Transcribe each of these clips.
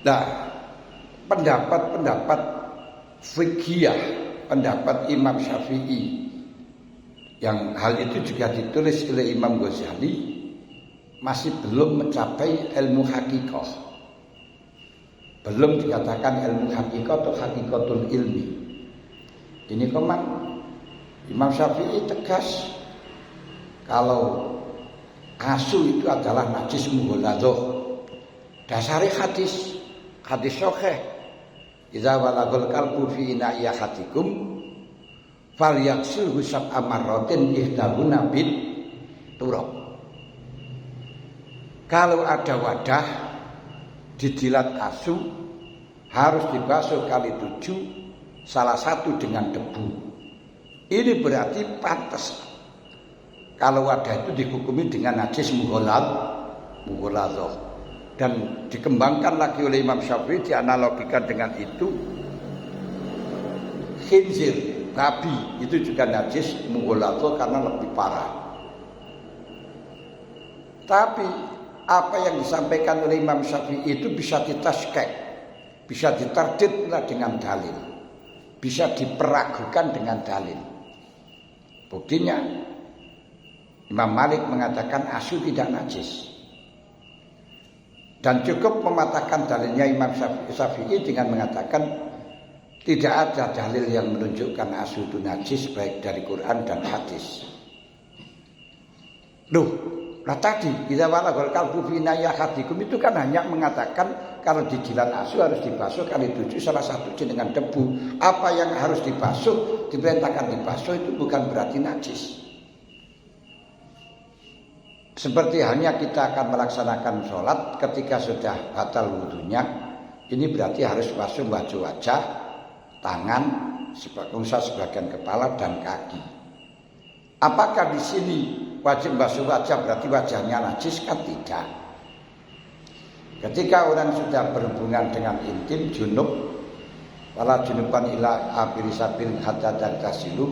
Nah, pendapat-pendapat fikih, pendapat Imam Syafi'i yang hal itu juga ditulis oleh Imam Ghazali masih belum mencapai ilmu hakikah. Belum dikatakan ilmu hakikah atau hakikatul ilmi. Ini memang Imam Syafi'i tegas kalau asu itu adalah najis mughaladzah. Dasari hadis sahih. Idza walagul qalbu fi ina'i ahadikum falyaghsilhu sab'a marratin ihdahuna bit turab. Kalau ada wadah dijilat asu harus dibasuh kali 7, salah satu dengan debu. Ini berarti pantas kalau wadah itu dihukumi dengan najis mughaladzah. Dan dikembangkan lagi oleh Imam Syafi'i, dianalogikan dengan itu khinzir, babi itu juga najis mughaladzah karena lebih parah. Tapi apa yang disampaikan oleh Imam Syafi'i itu bisa ditashkek, bisa ditardid dengan dalil, bisa diperagukan dengan dalil. Buktinya Imam Malik mengatakan asu tidak najis. Dan cukup mematahkan dalilnya Imam Syafi'i dengan mengatakan tidak ada dalil yang menunjukkan asu itu najis baik dari Quran dan hadis. Loh, nah tadi idza walagul qalbu fi ina'i ahadikum itu kan hanya mengatakan kalau dijilat asu harus dibasuh kali 7, salah satu dengan debu. Apa yang harus dibasuh, diperintahkan dibasuh itu bukan berarti najis. Seperti hanya kita akan melaksanakan sholat ketika sudah batal wudunya, ini berarti harus basuh wajah, tangan, sebagian kepala dan kaki. Apakah di sini wajib basuh wajah berarti wajahnya najis? Kan tidak. Ketika orang sudah berhubungan dengan intim junub, wala junuban ila akhiri sabil hatta tasilu,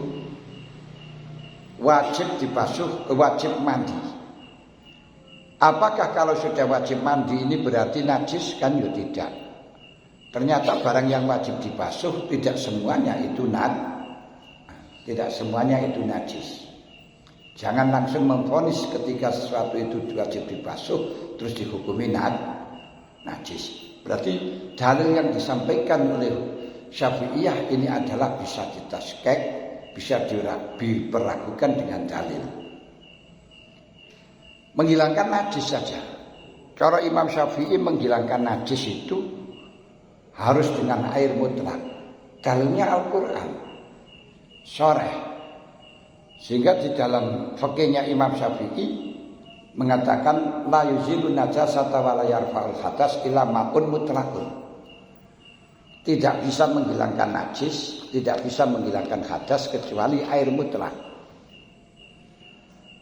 wajib dibasuh, wajib mandi. Apakah kalau sudah wajib mandi ini berarti najis? Kan ya tidak. Ternyata barang yang wajib dibasuh tidak semuanya itu najis. Jangan langsung memvonis ketika sesuatu itu wajib dibasuh terus dihukumi najis. Berarti dalil yang disampaikan oleh Syafi'iyah ini adalah bisa ditashkek, bisa diperagukan dengan dalil. Menghilangkan najis saja. Cara Imam Syafi'i menghilangkan najis itu harus dengan air mutlak. Dalilnya Al-Quran sharih. Sehingga di dalam fikihnya Imam Syafi'i mengatakan la yuzilu najasata wa la yarfa'ul hadas illa ma'un mutlaqun. Tidak bisa menghilangkan najis, tidak bisa menghilangkan hadas kecuali air mutlak.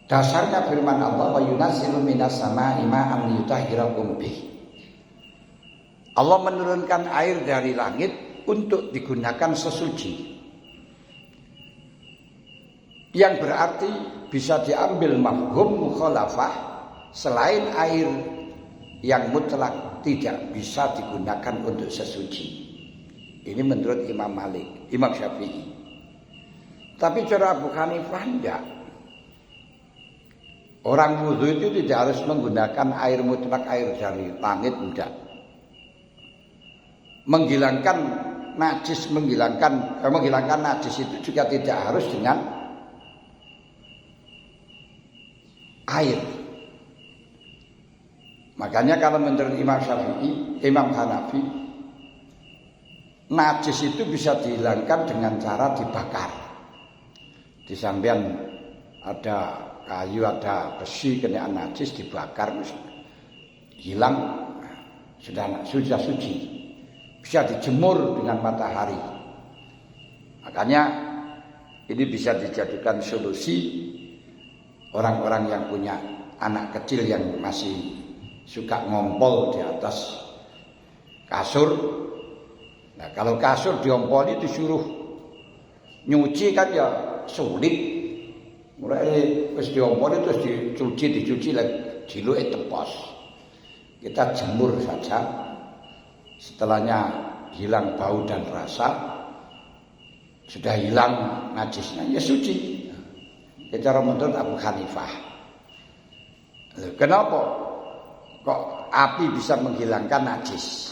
Dasarnya firman Allah wa yunazzilu minas samaa'i ma'an liyutahhirakum bih. Allah menurunkan air dari langit untuk digunakan sesuci. Yang berarti bisa diambil mafhum mukhalafah, selain air yang mutlak tidak bisa digunakan untuk sesuci. Ini menurut Imam Malik, Imam Syafi'i. Tapi cara Abu Hanifah tidak. Orang wudu itu tidak harus menggunakan air mutlak, air dari langit, tidak. Menghilangkan najis itu juga tidak harus dengan air. Makanya kalau menurut Imam Syafi'i, Imam Hanafi, najis itu bisa dihilangkan dengan cara dibakar. Di samping ada kayu, ada besi kena najis, dibakar hilang, sudah suci. Bisa dijemur dengan matahari. Makanya ini bisa dijadikan solusi orang-orang yang punya anak kecil yang masih suka ngompol di atas kasur. Nah, kalau kasur diompoli disuruh nyuci kan ya sulit. Mulai wis diompoli terus dicuci lagi, jiluke tepos. Kita jemur saja setelahnya hilang bau dan rasa, sudah hilang najisnya, ya suci. Cara menurut Abu Hanifah. Kenapa kok api bisa menghilangkan najis?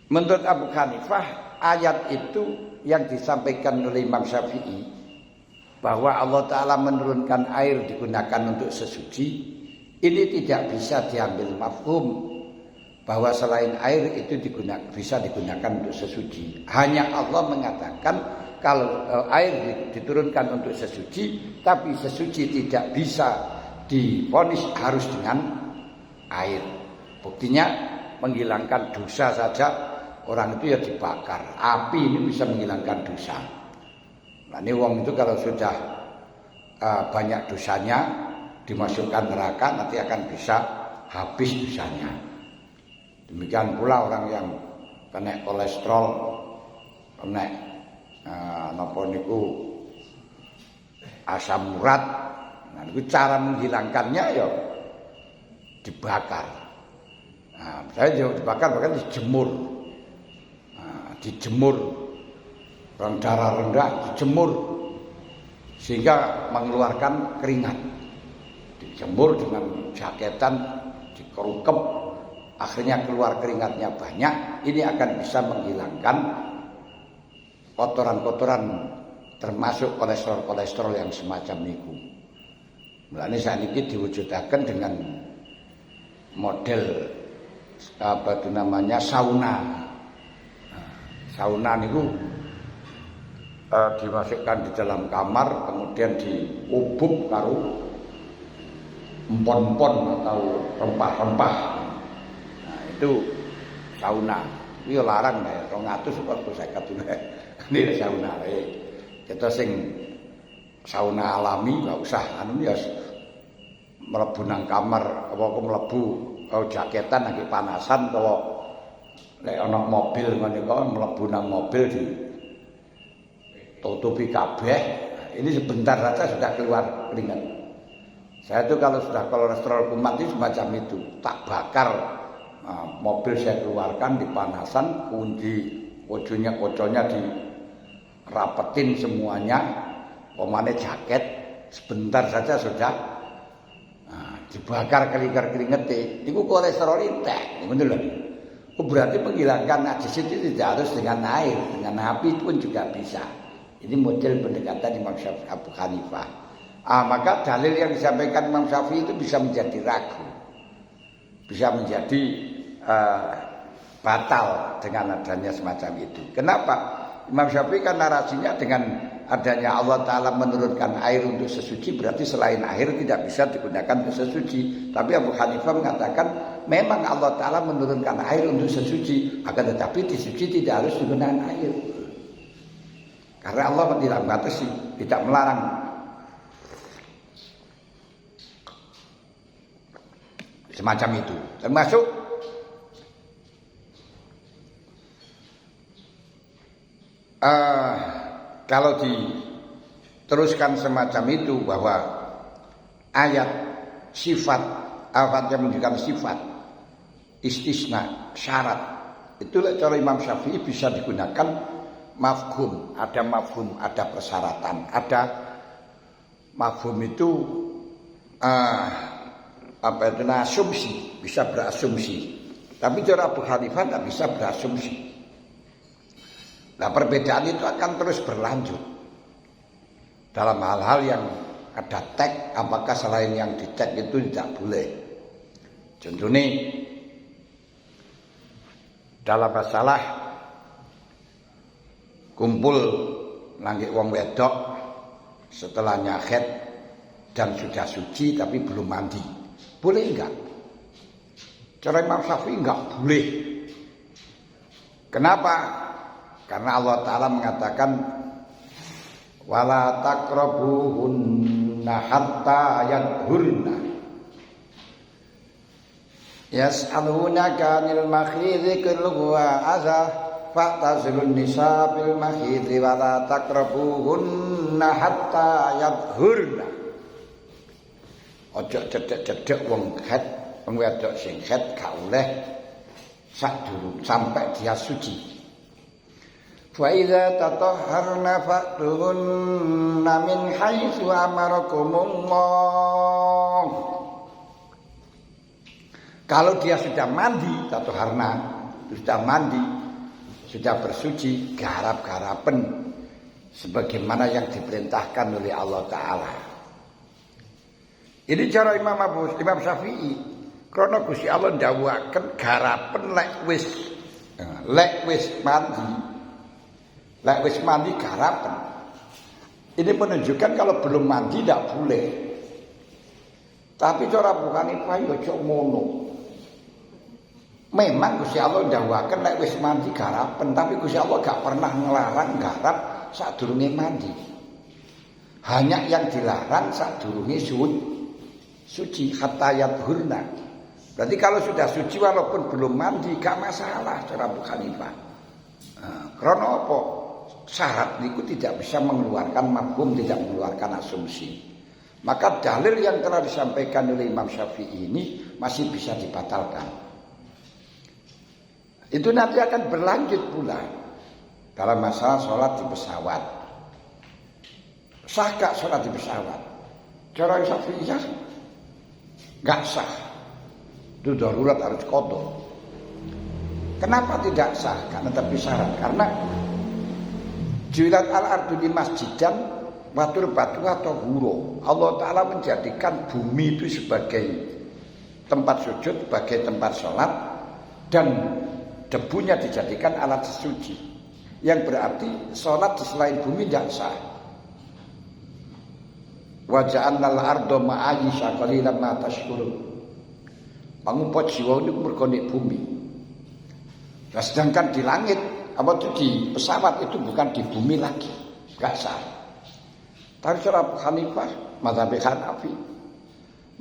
Menurut Abu Hanifah, ayat itu yang disampaikan oleh Imam Syafi'i bahwa Allah Ta'ala menurunkan air digunakan untuk sesuci, ini tidak bisa diambil mafhum bahwa selain air itu bisa digunakan untuk sesuci. Hanya Allah mengatakan kalau air diturunkan untuk sesuci, tapi sesuci tidak bisa divonis harus dengan air. Buktinya menghilangkan dosa saja orang itu ya dibakar. Api ini bisa menghilangkan dosa. Nah ini wong itu kalau sudah banyak dosanya dimasukkan neraka, nanti akan bisa habis dosanya. Demikian pula orang yang kena kolesterol, kena napa niku asam urat. Nah niku cara menghilangkannya ya dibakar. Nah, saya dibakar bahkan dijemur. Nah, dijemur. Orang darah rendah dijemur sehingga mengeluarkan keringat. Dijemur dengan jaketan, dikerukep, akhirnya keluar keringatnya banyak. Ini akan bisa menghilangkan kotoran-kotoran termasuk kolesterol yang semacam itu. Mulane saniki diwujudaken dengan model apa itu namanya sauna. Sauna niku dimasukkan di dalam kamar, kemudian diubuk karo empon-empon atau rempah-rempah. Nah, itu sauna. Iki ya larang ya, 200 kok 50 ini sauna. Kita sing sauna alami enggak usah anu ya mlebu nang kamar apa mlebu jaketan lagi panasan utawa nek ana mobil ngene kok mlebu nang mobil di tutupi kabeh, ini sebentar saja sudah keluar keringat. Saya itu kalau sudah kolesterol kumat itu semacam itu, tak bakar mobil saya keluarkan di panasan, kunci koconya dirapetin semuanya, pemane jaket, sebentar saja sudah dibakar keringat. Itu kolesterol entek, betul loh. Berarti menghilangkan najis itu tidak harus dengan air, dengan api pun juga bisa. Ini model pendekatan Imam Syafi'i Abu Hanifah. Maka dalil yang disampaikan Imam Syafi'i itu bisa menjadi ragu, bisa menjadi batal dengan adanya semacam itu. Kenapa? Imam Syafi'i kan narasinya dengan adanya Allah Ta'ala menurunkan air untuk sesuci, berarti selain air tidak bisa digunakan untuk sesuci. Tapi Abu Hanifah mengatakan memang Allah Ta'ala menurunkan air untuk sesuci, akan tetapi disuci tidak harus digunakan air. Karena Allah tidak membatasi, tidak melarang. Semacam itu. Termasuk kalau diteruskan semacam itu bahwa ayat sifat yang menunjukkan sifat istisna syarat itu cara Imam Syafi'i bisa digunakan mafhum, ada persyaratan, ada mafhum itu asumsi, bisa berasumsi. Tapi cara Abu Hanifah tidak bisa berasumsi. Nah, perbedaan itu akan terus berlanjut dalam hal-hal yang ada tag, apakah selain yang di tag itu tidak boleh. Contohnya dalam masalah kumpul nangge wong wedok setelahnya haid dan sudah suci tapi belum mandi, boleh enggak? Cara Imam Syafi'i enggak boleh. Kenapa? Karena Allah Ta'ala mengatakan wala taqrabuhunna hatta yadhurna yas'alunaka 'anil makhidhi qul huwa adha fa'tazilun nisa bil makhidhi wala taqrabuhunna hatta yadhurna. Ojo cedek-cedek wong haid, wong wedok sing haid gak oleh sampai dia suci. Fa iza tatahharna fa'tuhunna min haitsu amarakumullah. Kalau dia sudah mandi, tatahharna, sudah mandi, sudah bersuci, garap-garapen sebagaimana yang diperintahkan oleh Allah Ta'ala. Ini cara Imam Syafi'i. Karena Gusti Allah ndawuhaken garapen lek wis mandi garapen. Ini menunjukkan kalau belum mandi tidak boleh. Tapi cara bukan itu ayo aja ngono. Memang Gusti Allah ndawuhaken lek wis mandi garapen, tapi Gusti Allah gak pernah ngelarang garap sadurunge mandi. Hanya yang dilarang sadurunge suci hatta yadhurna. Berarti kalau sudah suci walaupun belum mandi gak masalah cara Abu Hanifah. Karena apa? Syarat niku tidak bisa mengeluarkan mafhum, tidak mengeluarkan asumsi. Maka dalil yang telah disampaikan oleh Imam Syafi'i ini masih bisa dibatalkan. Itu nanti akan berlanjut pula dalam masalah sholat di pesawat. Sah gak sholat di pesawat? Cara Syafi'i gak sah. Itu darurat harus qadha. Kenapa tidak sah? Karena tapi syarat. Karena juilat al-ardu di masjidan watur batu atau huro. Allah Ta'ala menjadikan bumi itu sebagai tempat sujud, sebagai tempat sholat, dan debunya dijadikan alat suci. Yang berarti sholat di selain bumi tidak sah. Wa ja'alna al-arda ma'ayisha qalilan ma tashkurun. Pangupot jiwa ini berkonek bumi. Nah, sedangkan di langit, apa itu di pesawat itu bukan di bumi lagi, gak sah. Tapi cara Abu Hanifah, mazhab Hanafi,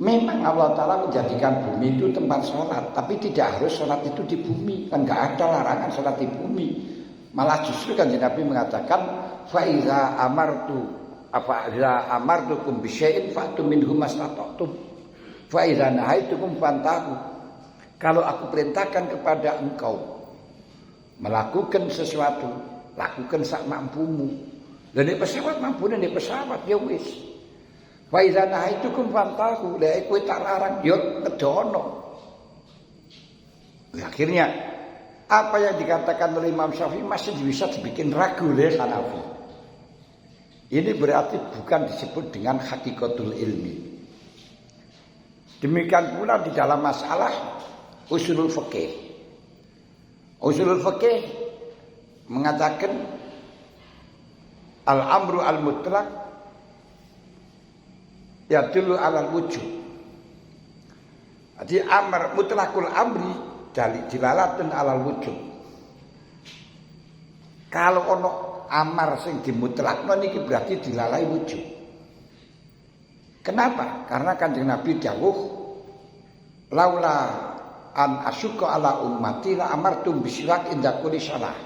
memang Allah Ta'ala menjadikan bumi itu tempat sholat, tapi tidak harus sholat itu di bumi, kan gak ada larangan sholat di bumi. Malah justru kan Nabi mengatakan, faiza amartukum bisyai'in fa'tu minhu mastata'tum. Fa'idha nahaitukum fantahu. Kalau aku perintahkan kepada engkau melakukan sesuatu, lakukan sak mampumu. Dan di pesawat mampu di pesawat ya wis. Fa'idha nahaitukum fantahu. Lek kowe tak larang yo ngedono. Akhirnya apa yang dikatakan oleh Imam Syafi'i masih bisa dibikin ragu oleh Hanafi. Ini berarti bukan disebut dengan hakikatul ilmi. Demikian pula di dalam masalah usulul fikih. Usulul fikih mengatakan al-amru al-mutlaq yadullu alal wujub. Jadi amr mutlaqul amri dilalatun alal wujub. Kalau ono amar sing dimutlakno niki berarti dilalai wujub. Kenapa? Karena Kanjeng Nabi dawuh laula an asyqa ala ummati la amartum bisyirk inda kulli shalah.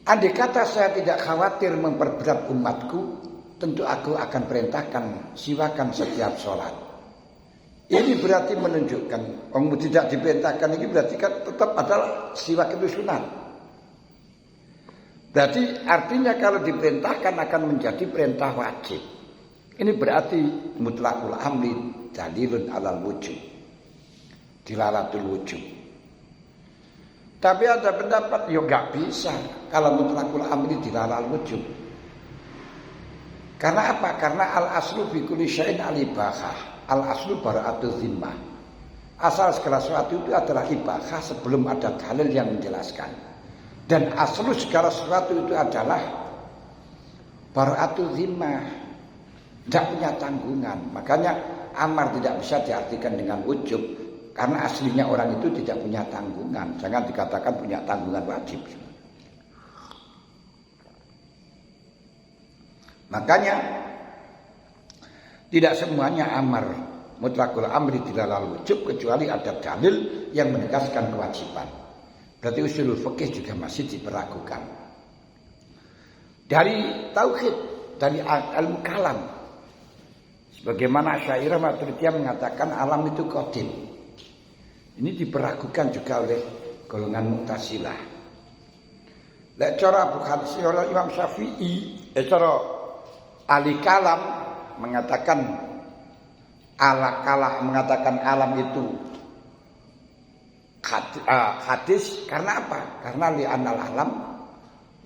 Andai kata saya tidak khawatir memperberat umatku, tentu aku akan perintahkan siwakan setiap sholat. Ini berarti menunjukkan orang tidak diperintahkan ini berarti kan tetap adalah siwak itu sunat. Berarti artinya kalau diperintahkan akan menjadi perintah wajib. Ini berarti mutlaqul amri dalilun alal wujub. Dilalatul wujub. Tapi ada pendapat ya enggak bisa kalau mutlaqul amri dilalal wujub. Karena apa? Karena al-aslu fi kulli syai'in al-ibahah. Al-aslu bara'atu zimmah. Asal segala sesuatu itu adalah ibahah sebelum ada dalil yang menjelaskan. Dan aslu segala sesuatu itu adalah bara'atu zimmah, tidak punya tanggungan. Makanya amar tidak bisa diartikan dengan wujub, karena aslinya orang itu tidak punya tanggungan. Jangan dikatakan punya tanggungan wajib. Makanya tidak semuanya amar mutlaqul amri dilalal wujub kecuali ada dalil yang menegaskan kewajiban. Berarti usulul fikih juga masih diperlakukan. Dari tauhid, dari ilmu kalam, sebagaimana Asy'ariyah Maturidiyah mengatakan alam itu qadim. Ini diperlakukan juga oleh golongan Mu'tazilah. Lek cara bukan seorang Imam Syafi'i, cara ahli kalam mengatakan mengatakan alam itu hadis karena apa? Karena li'anal alam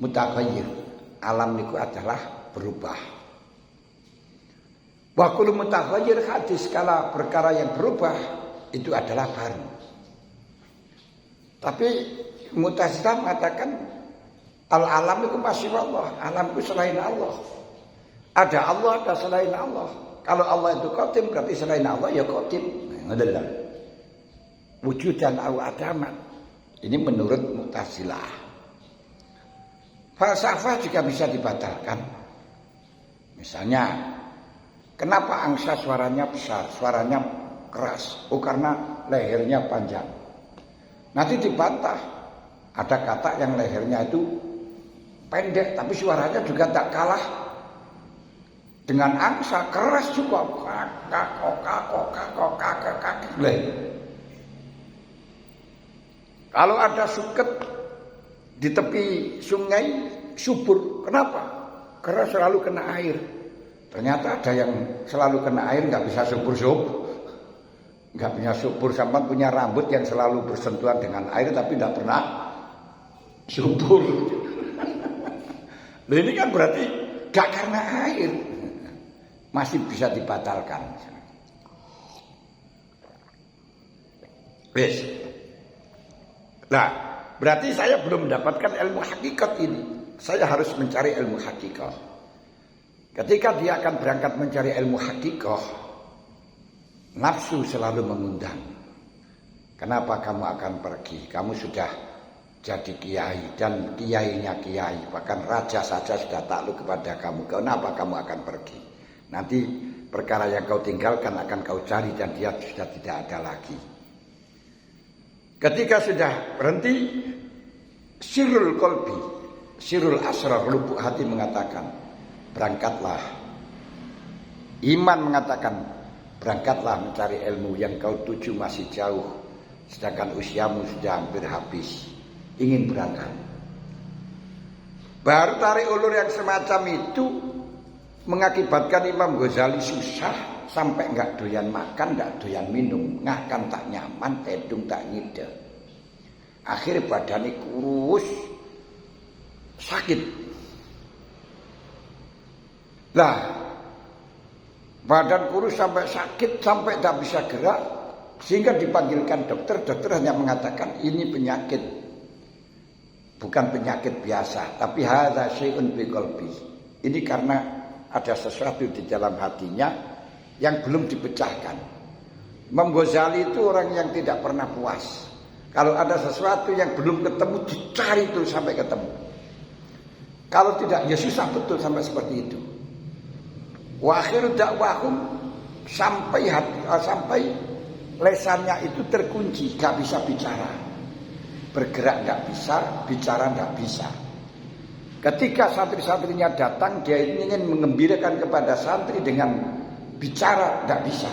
mutaghayyir. Alam itu adalah berubah. Wa kullu mutaghayyir hadis, kala perkara yang berubah itu adalah baru. Tapi Mu'tazilah mengatakan al-alam itu masih Allah, alam itu selain Allah. Ada Allah, ada selain Allah. Kalau Allah itu qadim, berarti selain Allah ya qadim. Ngoten. Wujudan au adaman. Ini menurut Mu'tazilah. Falsafah juga bisa dibatalkan. Misalnya, kenapa angsa suaranya besar, suaranya keras? Oh, karena lehernya panjang. Nanti dibantah. Ada kata yang lehernya itu pendek, tapi suaranya juga tak kalah dengan angsa, keras juga. Kalau ada suket di tepi sungai subur, kenapa? Karena selalu kena air. Ternyata ada yang selalu kena air nggak bisa subur-subur, nggak punya subur, sampai punya rambut yang selalu bersentuhan dengan air tapi tidak pernah subur. Nah, ini kan berarti gak karena air, masih bisa dibatalkan. Wes. Nah, berarti saya belum mendapatkan ilmu hakikat ini. Saya harus mencari ilmu hakikat. Ketika dia akan berangkat mencari ilmu hakikat, nafsu selalu mengundang. Kenapa kamu akan pergi? Kamu sudah jadi kiai dan kiainya kiai, bahkan raja saja sudah takluk kepada kamu. Kenapa kamu akan pergi? Nanti perkara yang kau tinggalkan akan kau cari dan dia sudah tidak ada lagi. Ketika sudah berhenti, sirrul qalbi, sirrul asrar, lubuk hati mengatakan, berangkatlah. Iman mengatakan, berangkatlah mencari ilmu, yang kau tuju masih jauh, sedangkan usiamu sudah hampir habis. Ingin berangkat. Baru tarik ulur yang semacam itu mengakibatkan Imam Ghazali susah, sampai enggak doyan makan, enggak doyan minum, ngakan tak nyaman, tedung tak ngide. Akhirnya badannya kurus, sakit. Lah, badan kurus sampai sakit, sampai tak bisa gerak, sehingga dipanggilkan dokter. Dokter hanya mengatakan ini penyakit, bukan penyakit biasa, tapi hadza syai'un fi qalbi. Ini karena ada sesuatu di dalam hatinya yang belum dipecahkan. Imam Ghazali itu orang yang tidak pernah puas. Kalau ada sesuatu yang belum ketemu, dicari terus sampai ketemu. Kalau tidak, ya susah betul sampai seperti itu. Wa akhiru da'wahum, sampai lesannya itu terkunci, gak bisa bicara. Bergerak gak bisa, bicara gak bisa. Ketika santri-santrinya datang, dia ingin mengembirakan kepada santri dengan bicara, gak bisa.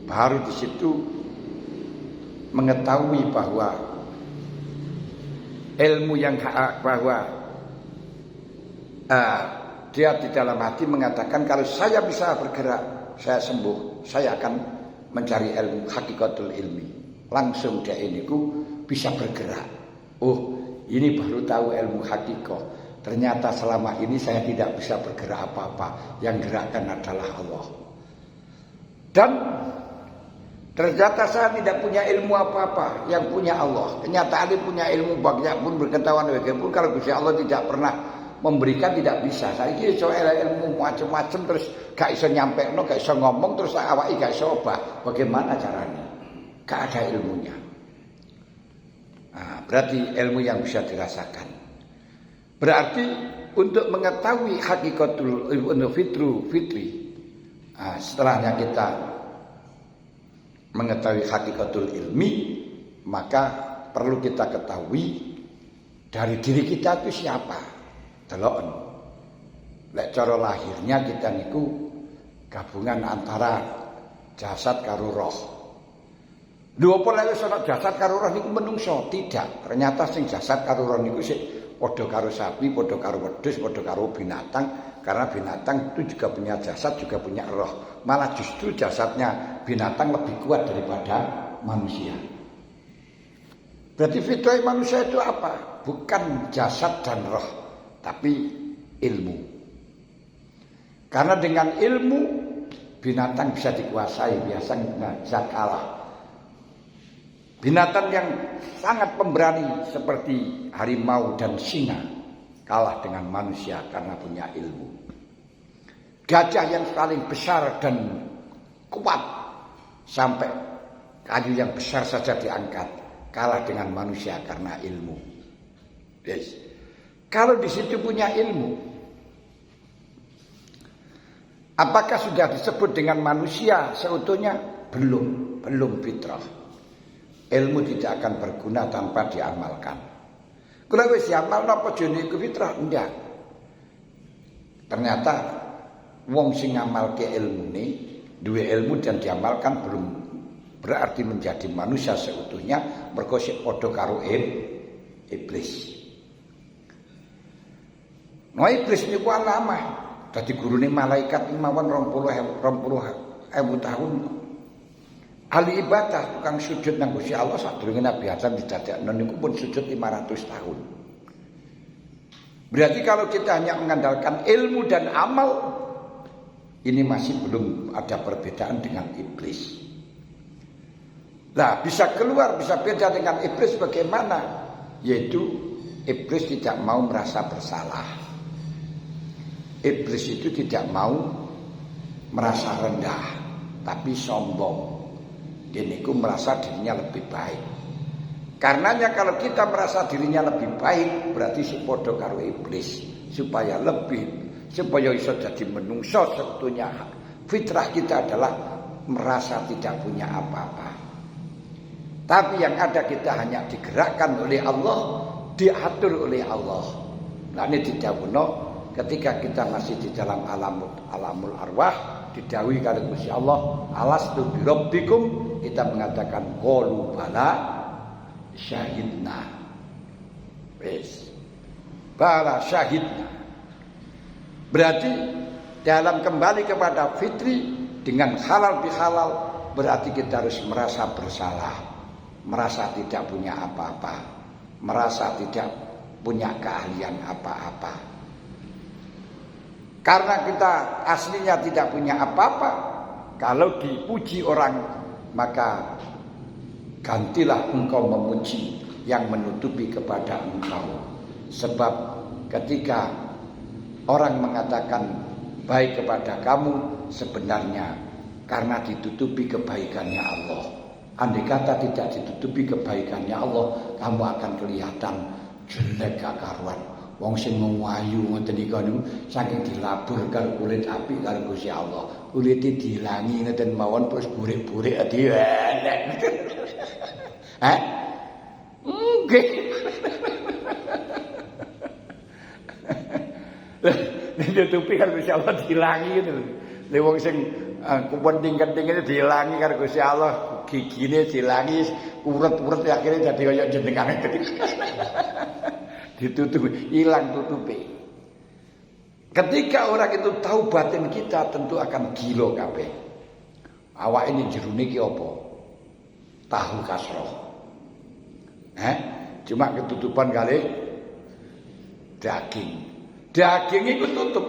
Baru di situ mengetahui bahwa ilmu yang bahwa dia di dalam hati mengatakan, kalau saya bisa bergerak, saya sembuh, saya akan mencari ilmu hakikatul ilmi. Langsung dia ini bisa bergerak. Oh, ini baru tahu ilmu hakikat. Ternyata selama ini saya tidak bisa bergerak apa-apa. Yang gerakkan adalah Allah. Dan ternyata saya tidak punya ilmu apa-apa. Yang punya Allah. Kenyataan ini punya ilmu banyak pun, berketahuan pun, kalau Gusti Allah tidak pernah memberikan, tidak bisa. Saya kira soal ilmu macam-macam terus gak iso nyampe, gak iso ngomong, terus awake gak iso obah. Bagaimana caranya? Gak ada ilmunya. Nah, berarti ilmu yang bisa dirasakan. Berarti untuk mengetahui hakikatul fitri, setelahnya kita mengetahui hakikatul ilmi, maka perlu kita ketahui dari diri kita itu siapa. Delon. Lek cara lahirnya kita niku gabungan antara jasad karo roh. Lho apa lek wis ana jasad karo roh niku menungso? Tidak. Ternyata sing jasad karo roh niku sik padha karo sapi, padha karo wedhus, padha karo binatang. Karena binatang itu juga punya jasad, juga punya roh. Malah justru jasadnya binatang lebih kuat daripada manusia. Berarti fitrah manusia itu apa? Bukan jasad dan roh, tapi ilmu. Karena dengan ilmu binatang bisa dikuasai, biasanya bisa kalah. Binatang yang sangat pemberani seperti harimau dan singa kalah dengan manusia karena punya ilmu. Gajah yang paling besar dan kuat sampai kayu yang besar saja diangkat kalah dengan manusia karena ilmu. Yes. Kalau di situ punya ilmu, apakah sudah disebut dengan manusia seutuhnya? Belum fitrah. Ilmu tidak akan berguna tanpa diamalkan. Kalau wis diamal napa jane iku fitrah? Enggak. Ternyata wong sing ngamalke ilmune, duwe ilmu dan diamalkan belum berarti menjadi manusia seutuhnya, mergo sik padha karo iblis. Nah iblis niku lama dadi gurune malaikat mawon 20.000 tahun. Ahli ibadah tukang sujud nang Gusti Allah sadurunge Nabi Adam didadekno niku pun sujud 500 tahun. Berarti kalau kita hanya mengandalkan ilmu dan amal, ini masih belum ada perbedaan dengan iblis. Nah, bisa keluar, bisa beda dengan iblis bagaimana? Yaitu iblis tidak mau merasa bersalah. Iblis itu tidak mau merasa rendah, tapi sombong. Diniku merasa dirinya lebih baik. Karenanya kalau kita merasa dirinya lebih baik, berarti sepodo karo iblis. Supaya iso jadi menungso sebetulnya. Fitrah kita adalah merasa tidak punya apa-apa. Tapi yang ada kita hanya digerakkan oleh Allah, diatur oleh Allah. Nah ini didhawuhna ketika kita masih di dalam alamul arwah, didhawuhi kali Gusti Allah, alastu bi rabbikum, kita mengatakan qalu bala syahidna. Wis. Bala syahidna. Berarti dalam kembali kepada fitri dengan halal bihalal, berarti kita harus merasa bersalah, merasa tidak punya apa-apa, merasa tidak punya keahlian apa-apa. Karena kita aslinya tidak punya apa-apa, kalau dipuji orang, maka gantilah engkau memuji yang menutupi kepada engkau. Sebab ketika orang mengatakan baik kepada kamu, sebenarnya karena ditutupi kebaikannya Allah. Andai kata tidak ditutupi kebaikannya Allah, kamu akan kelihatan jelek gak karuan. Wong sing ngwayu ngoten niku saking dilabur karo kulit apik karo Gusti Allah. Kulite dilangi ngoten mawon terus burik-burik ati elek. Hah? Nggih. Ditutupi karo Gusti Allah dilangi ngono. Lha wong sing kepenting-keting itu dilangi karo Gusti Allah, gigine dilangi, uret-uret akhirnya dadi kaya jenengan gede. Ditutup, hilang tutupi. Ketika orang itu tahu batin kita, tentu akan gila kabeh. Awak ini jerune ki apa? Tahu kasroh. Cuma ketutupan kali daging. Daging itu tutup.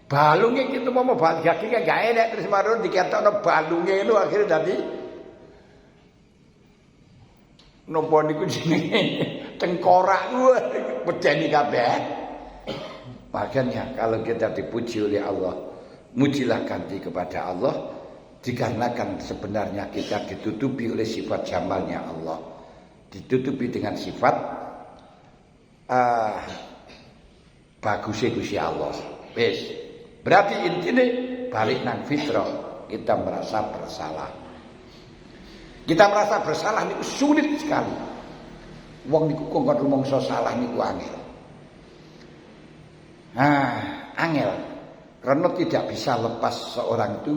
Balungnya gitu mau dagingnya gak enak terus marun dikatakan balungnya itu akhirnya tadi nopo niku jenenge tengkorak medeni kabeh. Makanya kalau kita dipuji oleh Allah, mujilah ganti kepada Allah, dikarenakan sebenarnya kita ditutupi oleh sifat jamalnya Allah, ditutupi dengan sifat bagusnya Gusti Allah. Wis. Berarti intinya balik nang fitrah, kita merasa bersalah. Kita merasa bersalah niku sulit sekali. Wong niku kok rumangsa salah niku angel. Angel. Karena tidak bisa lepas seorang itu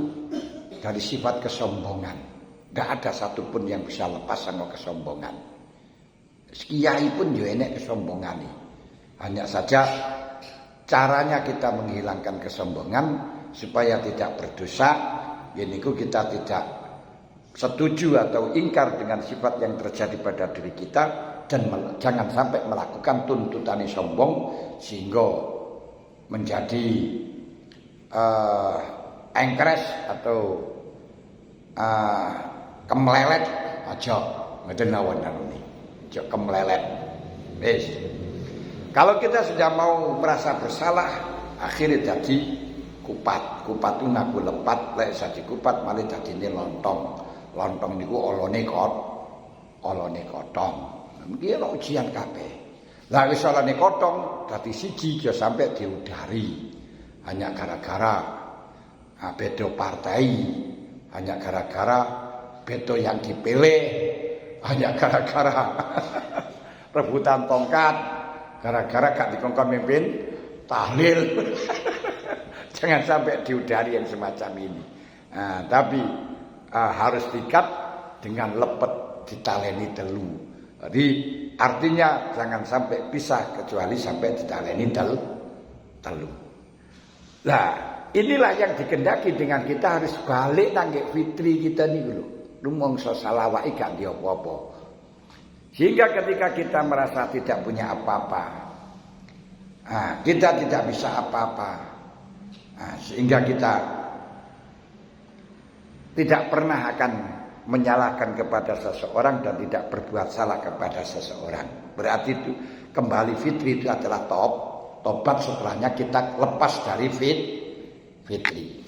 dari sifat kesombongan. Tidak ada satupun yang bisa lepas sama kesombongan. Kiai pun juga enek kesombongan nih. Hanya saja caranya kita menghilangkan kesombongan supaya tidak berdosa. Yaitu kita tidak setuju atau ingkar dengan sifat yang terjadi pada diri kita dan jangan sampai melakukan tuntutan sombong sehingga menjadi engkres atau kemelelet aja ngeten lawan ini. Aja kemelelet. Wis. Kalau kita sudah mau merasa bersalah, akhirnya jadi kupat. Kupat itu ngaku lepat, lek jadi kupat malah dadine lontong. Lontong niku olone kotong. Iki lho ujian kabeh. Lah wis olone kotong dadi siji ya sampai diudari. Hanya gara-gara beda partai, hanya gara-gara beda yang dipilih, hanya gara-gara rebutan tongkat, gara-gara gak dikongkon mimpin tahlil. Jangan sampai diudari yang semacam ini. Tapi harus dikat dengan lepet ditaleni telu. Jadi artinya jangan sampai pisah kecuali sampai ditaleni telu. Nah, inilah yang dikendaki dengan kita harus balik nangge fitri kita nih dulu. Rumongso salah wae gak ndi apa-apa. Sehingga ketika kita merasa tidak punya apa-apa, kita tidak bisa apa-apa. Sehingga kita tidak pernah akan menyalahkan kepada seseorang dan tidak berbuat salah kepada seseorang. Berarti itu kembali fitri itu adalah tobat setelahnya kita lepas dari fitri.